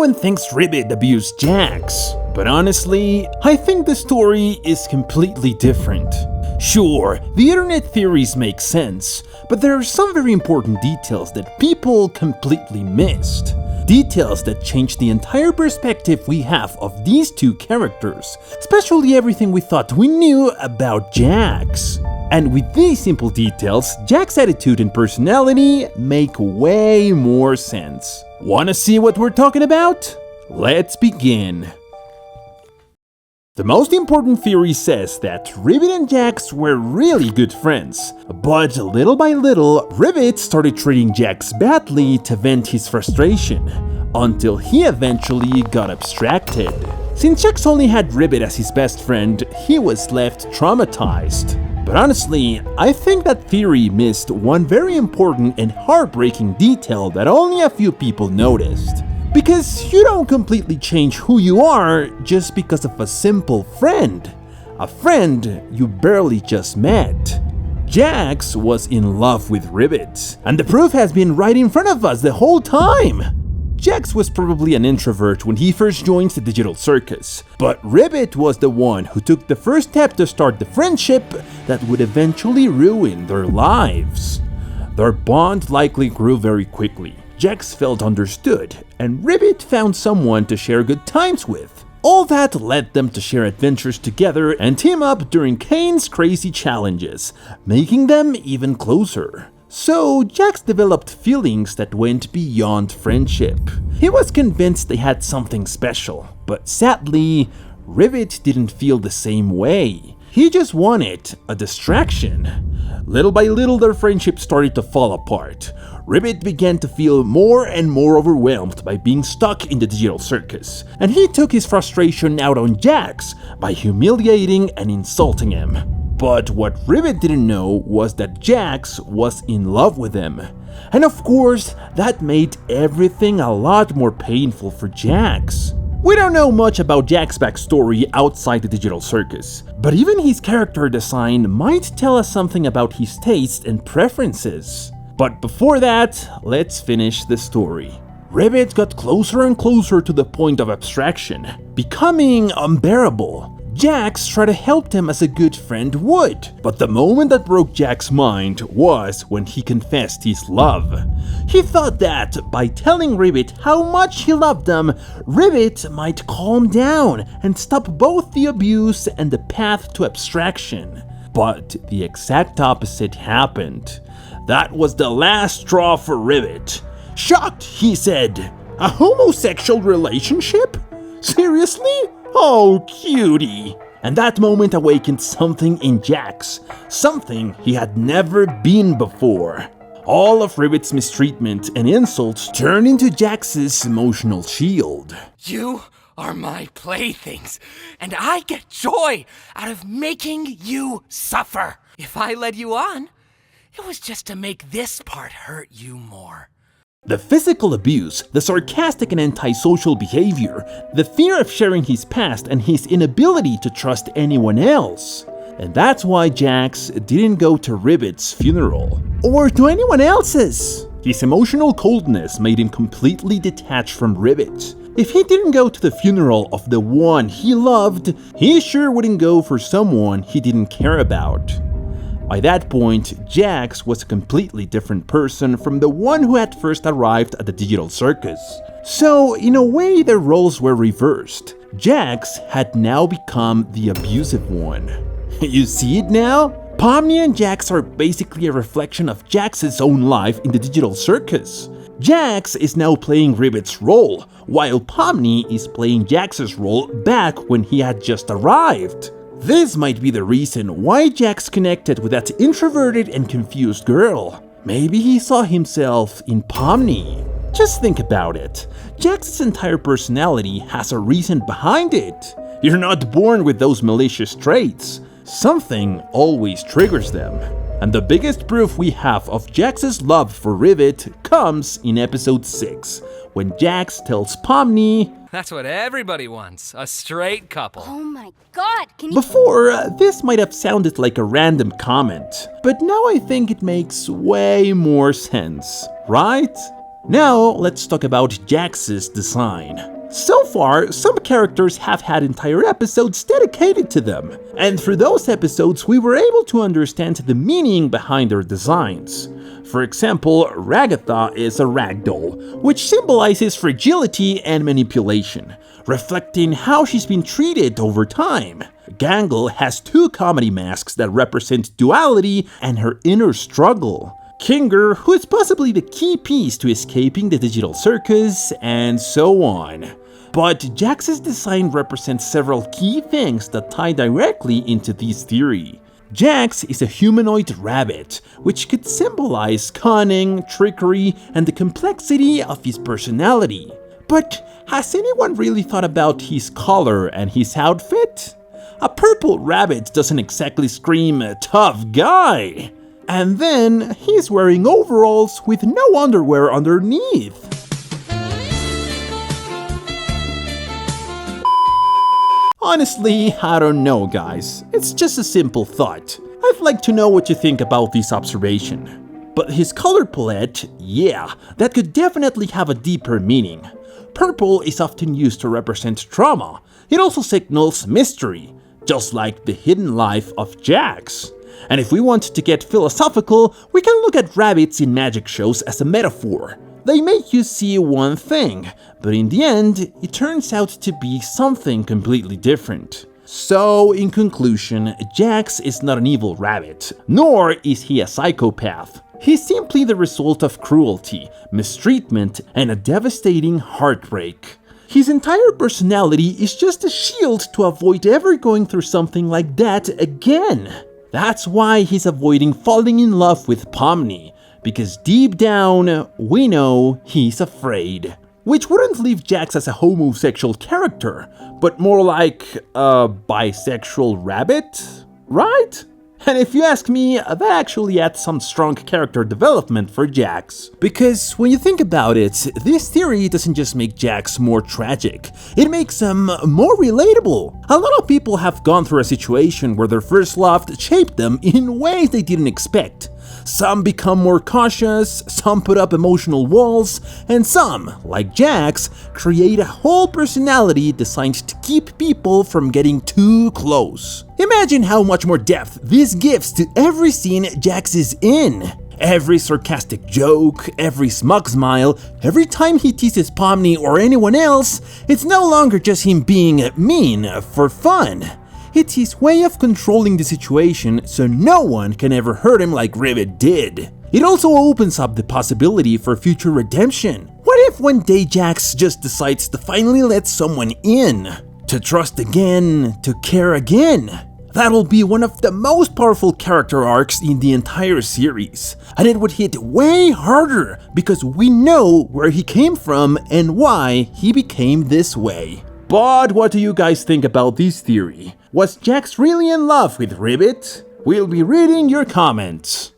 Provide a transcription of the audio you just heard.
Everyone thinks Ribbit abused Jax, but honestly, I think the story is completely different. Sure, the internet theories make sense, but there are some very important details that people completely missed. Details that change the entire perspective we have of these two characters, especially everything we thought we knew about Jax. And with these simple details, Jax's attitude and personality make way more sense. Wanna see what we're talking about? Let's begin. The most important theory says that Ribbit and Jax were really good friends, but little by little, Ribbit started treating Jax badly to vent his frustration, until he eventually got abstracted. Since Jax only had Ribbit as his best friend, he was left traumatized. But honestly, I think that theory missed one very important and heartbreaking detail that only a few people noticed. Because you don't completely change who you are just because of a simple friend. A friend you barely just met. Jax was in love with Ribbit, and the proof has been right in front of us the whole time. Jax was probably an introvert when he first joined the Digital Circus, but Ribbit was the one who took the first step to start the friendship that would eventually ruin their lives. Their bond likely grew very quickly. Jax felt understood, and Ribbit found someone to share good times with. All that led them to share adventures together and team up during Kane's crazy challenges, making them even closer. So, Jax developed feelings that went beyond friendship. He was convinced they had something special, but sadly, Ribbit didn't feel the same way. He just wanted a distraction. Little by little, their friendship started to fall apart. Ribbit began to feel more and more overwhelmed by being stuck in the Digital Circus, and he took his frustration out on Jax by humiliating and insulting him. But what Ribbit didn't know was that Jax was in love with him. And of course, that made everything a lot more painful for Jax. We don't know much about Jax's backstory outside the Digital Circus, but even his character design might tell us something about his tastes and preferences. But before that, let's finish the story. Ribbit got closer and closer to the point of abstraction, becoming unbearable. Jax tried to help him as a good friend would, but the moment that broke Jax's mind was when he confessed his love. He thought that by telling Ribbit how much he loved him, Ribbit might calm down and stop both the abuse and the path to abstraction. But the exact opposite happened. That was the last straw for Ribbit. Shocked, he said, "A homosexual relationship? Seriously? Oh, cutie." And that moment awakened something in Jax, something he had never been before. All of Ribbit's mistreatment and insults turned into Jax's emotional shield. You are my playthings, and I get joy out of making you suffer. If I led you on, it was just to make this part hurt you more. The physical abuse, the sarcastic and antisocial behavior, the fear of sharing his past, and his inability to trust anyone else. And that's why Jax didn't go to Ribbit's funeral, or to anyone else's. His emotional coldness made him completely detached from Ribbit. If he didn't go to the funeral of the one he loved, he sure wouldn't go for someone he didn't care about. By that point, Jax was a completely different person from the one who had first arrived at the Digital Circus. So, in a way, their roles were reversed. Jax had now become the abusive one. You see it now? Pomni and Jax are basically a reflection of Jax's own life in the Digital Circus. Jax is now playing Ribbit's role, while Pomni is playing Jax's role back when he had just arrived. This might be the reason why Jax connected with that introverted and confused girl. Maybe he saw himself in Pomni. Just think about it. Jax's entire personality has a reason behind it. You're not born with those malicious traits. Something always triggers them. And the biggest proof we have of Jax's love for Ribbit comes in episode 6, when Jax tells Pomni, "That's what everybody wants, a straight couple." Oh my god, can you— Before, this might have sounded like a random comment, but now I think it makes way more sense, right? Now let's talk about Jax's design. So far, some characters have had entire episodes dedicated to them, and through those episodes we were able to understand the meaning behind their designs. For example, Ragatha is a ragdoll, which symbolizes fragility and manipulation, reflecting how she's been treated over time. Gangle has two comedy masks that represent duality and her inner struggle. Kinger, who is possibly the key piece to escaping the digital circus, and so on. But Jax's design represents several key things that tie directly into this theory. Jax is a humanoid rabbit, which could symbolize cunning, trickery, and the complexity of his personality. But has anyone really thought about his color and his outfit? A purple rabbit doesn't exactly scream tough guy. And then he's wearing overalls with no underwear underneath. Honestly, I don't know, guys. It's just a simple thought. I'd like to know what you think about this observation. But his color palette, yeah, that could definitely have a deeper meaning. Purple is often used to represent trauma. It also signals mystery, just like the hidden life of Jax. And if we want to get philosophical, we can look at rabbits in magic shows as a metaphor. They make you see one thing, but in the end, it turns out to be something completely different. So, in conclusion, Jax is not an evil rabbit, nor is he a psychopath. He's simply the result of cruelty, mistreatment, and a devastating heartbreak. His entire personality is just a shield to avoid ever going through something like that again. That's why he's avoiding falling in love with Pomni, because deep down, we know he's afraid. Which wouldn't leave Jax as a homosexual character, but more like a bisexual rabbit, right? And if you ask me, that actually adds some strong character development for Jax. Because when you think about it, this theory doesn't just make Jax more tragic, it makes him more relatable. A lot of people have gone through a situation where their first love shaped them in ways they didn't expect. Some become more cautious, some put up emotional walls, and some, like Jax, create a whole personality designed to keep people from getting too close. Imagine how much more depth this gives to every scene Jax is in. Every sarcastic joke, every smug smile, every time he teases Pomni or anyone else, it's no longer just him being mean for fun. It's his way of controlling the situation so no one can ever hurt him like Ribbit did. It also opens up the possibility for future redemption. What if one day Jax just decides to finally let someone in? To trust again, to care again? That'll be one of the most powerful character arcs in the entire series. And it would hit way harder because we know where he came from and why he became this way. But what do you guys think about this theory? Was Jax really in love with Ribbit? We'll be reading your comments.